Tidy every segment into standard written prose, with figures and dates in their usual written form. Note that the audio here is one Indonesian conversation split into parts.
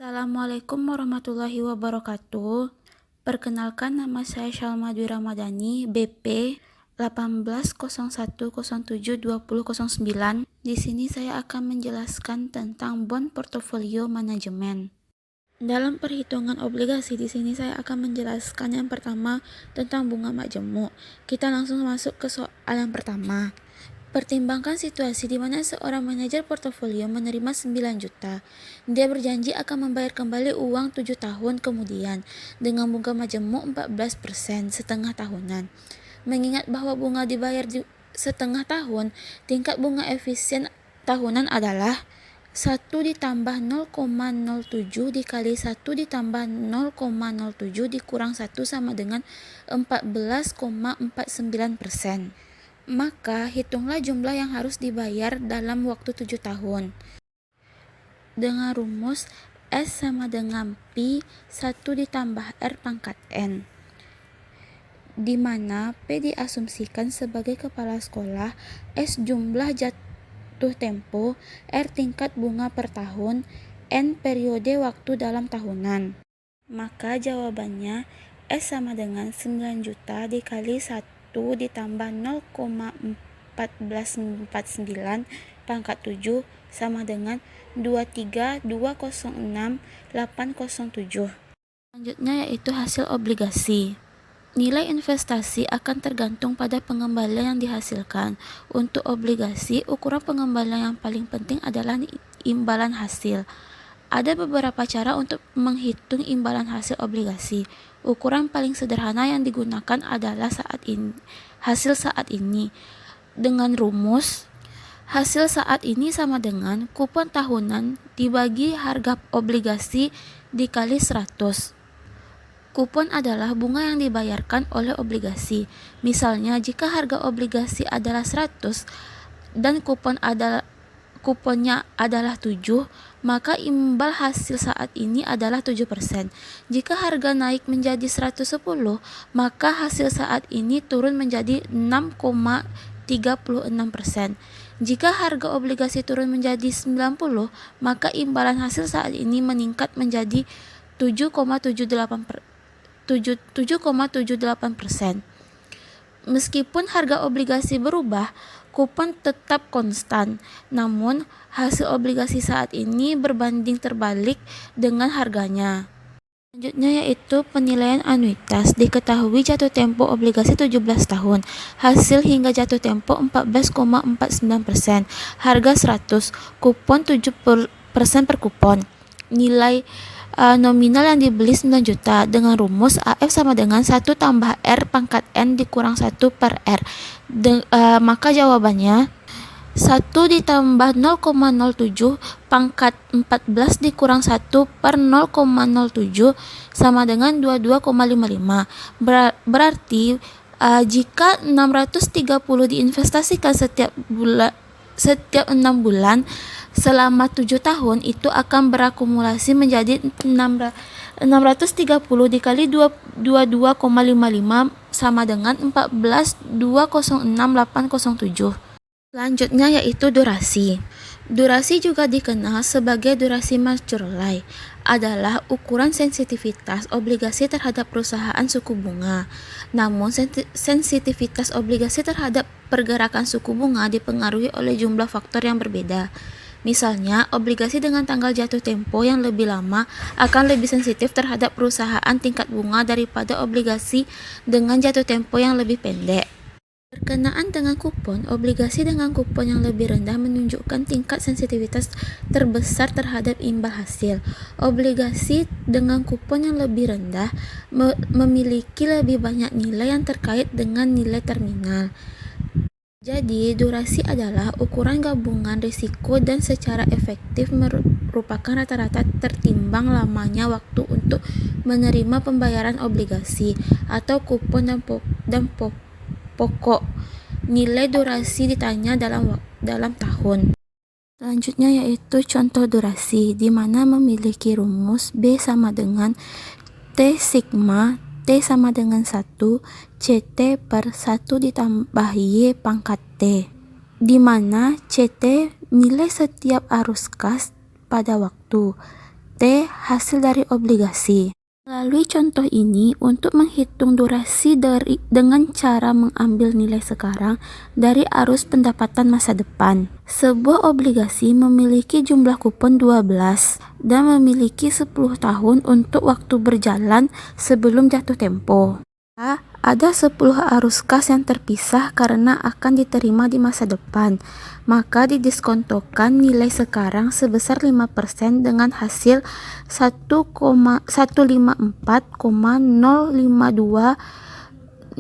Assalamualaikum warahmatullahi wabarakatuh. Perkenalkan, nama saya Syalma Dwi Ramadhani, BP 1801072009. Di sini saya akan menjelaskan tentang bond portfolio manajemen. Dalam perhitungan obligasi, di sini saya akan menjelaskan yang pertama tentang bunga majemuk. Kita langsung masuk ke soal yang pertama. Pertimbangkan situasi di mana seorang manajer portofolio menerima 9 juta. Dia berjanji akan membayar kembali uang 7 tahun kemudian dengan bunga majemuk 14% setengah tahunan. Mengingat bahwa bunga dibayar di setengah tahun, tingkat bunga efisien tahunan adalah 1 ditambah 0,07 dikali 1 ditambah 0,07 dikurang 1 sama dengan 14,49%. Maka hitunglah jumlah yang harus dibayar dalam waktu 7 tahun. Dengan rumus S sama dengan Pi 1 ditambah R pangkat N, di mana P diasumsikan sebagai kepala sekolah, S jumlah jatuh tempo, R tingkat bunga per tahun, N periode waktu dalam tahunan. Maka jawabannya S sama dengan 9 juta dikali 1 ditambah 0,1449 pangkat 7 sama dengan 23206,807. Selanjutnya yaitu hasil obligasi. Nilai investasi akan tergantung pada pengembalian yang dihasilkan. Untuk obligasi, ukuran pengembalian yang paling penting adalah imbalan hasil. Ada beberapa cara untuk menghitung imbalan hasil obligasi. Ukuran paling sederhana yang digunakan adalah hasil saat ini. Dengan rumus, hasil saat ini sama dengan kupon tahunan dibagi harga obligasi dikali 100. Kupon adalah bunga yang dibayarkan oleh obligasi. Misalnya, jika harga obligasi adalah 100 dan kuponnya adalah 7, maka imbal hasil saat ini adalah 7%. Jika harga naik menjadi 110, maka hasil saat ini turun menjadi 6,36%. Jika harga obligasi turun menjadi 90, maka imbalan hasil saat ini meningkat menjadi 7,78%. Meskipun harga obligasi berubah, kupon tetap konstan, namun hasil obligasi saat ini berbanding terbalik dengan harganya. Selanjutnya yaitu penilaian anuitas. Diketahui jatuh tempo obligasi 17 tahun, hasil hingga jatuh tempo 14,49%, harga 100, kupon 7% per kupon. Nilai nominal yang dibeli 9 juta dengan rumus AF sama dengan 1 tambah R pangkat N dikurang 1 per R. Maka jawabannya 1 ditambah 0,07 pangkat 14 dikurang 1 per 0,07 sama dengan 22,55. Berarti jika 630 diinvestasikan setiap 6 bulan selama 7 tahun, itu akan berakumulasi menjadi 630 dikali 22,55 sama dengan 14,206,807. Selanjutnya yaitu durasi. Durasi juga dikenal sebagai durasi maturity, adalah ukuran sensitivitas obligasi terhadap perusahaan suku bunga. Namun sensitivitas obligasi terhadap pergerakan suku bunga dipengaruhi oleh jumlah faktor yang berbeda. Misalnya, obligasi dengan tanggal jatuh tempo yang lebih lama akan lebih sensitif terhadap perusahaan tingkat bunga daripada obligasi dengan jatuh tempo yang lebih pendek. Berkenaan dengan kupon, obligasi dengan kupon yang lebih rendah menunjukkan tingkat sensitivitas terbesar terhadap imbal hasil. Obligasi dengan kupon yang lebih rendah memiliki lebih banyak nilai yang terkait dengan nilai terminal. Jadi, durasi adalah ukuran gabungan risiko dan secara efektif merupakan rata-rata tertimbang lamanya waktu untuk menerima pembayaran obligasi atau kupon dan pokok nilai durasi ditanya dalam tahun. Selanjutnya yaitu contoh durasi, di mana memiliki rumus B sama dengan T sigma T sama dengan 1 CT per 1 ditambah Y pangkat T, di mana CT nilai setiap arus kas pada waktu, T. Hasil dari obligasi. Melalui contoh ini, untuk menghitung durasi dengan cara mengambil nilai sekarang dari arus pendapatan masa depan. Sebuah obligasi memiliki jumlah kupon 12 dan memiliki 10 tahun untuk waktu berjalan sebelum jatuh tempo. Ada 10 arus kas yang terpisah karena akan diterima di masa depan, maka didiskontokan nilai sekarang sebesar 5% dengan hasil 1,154,0521,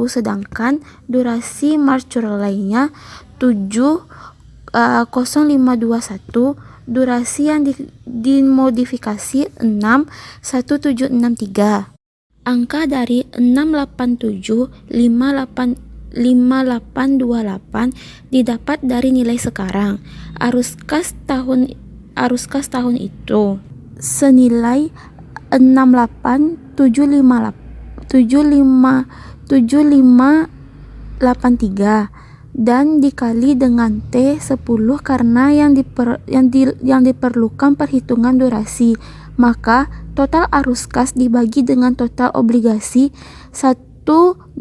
sedangkan durasi mature lainnya 7,0521, durasi yang dimodifikasi 6,1763. Angka dari 687,5828 didapat dari nilai sekarang. Arus kas tahun itu senilai 687583 dan dikali dengan T10 karena yang diperlukan perhitungan durasi. Maka total arus kas dibagi dengan total obligasi 1086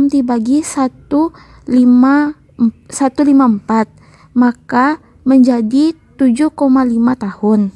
dibagi 154, maka menjadi 7,5 tahun.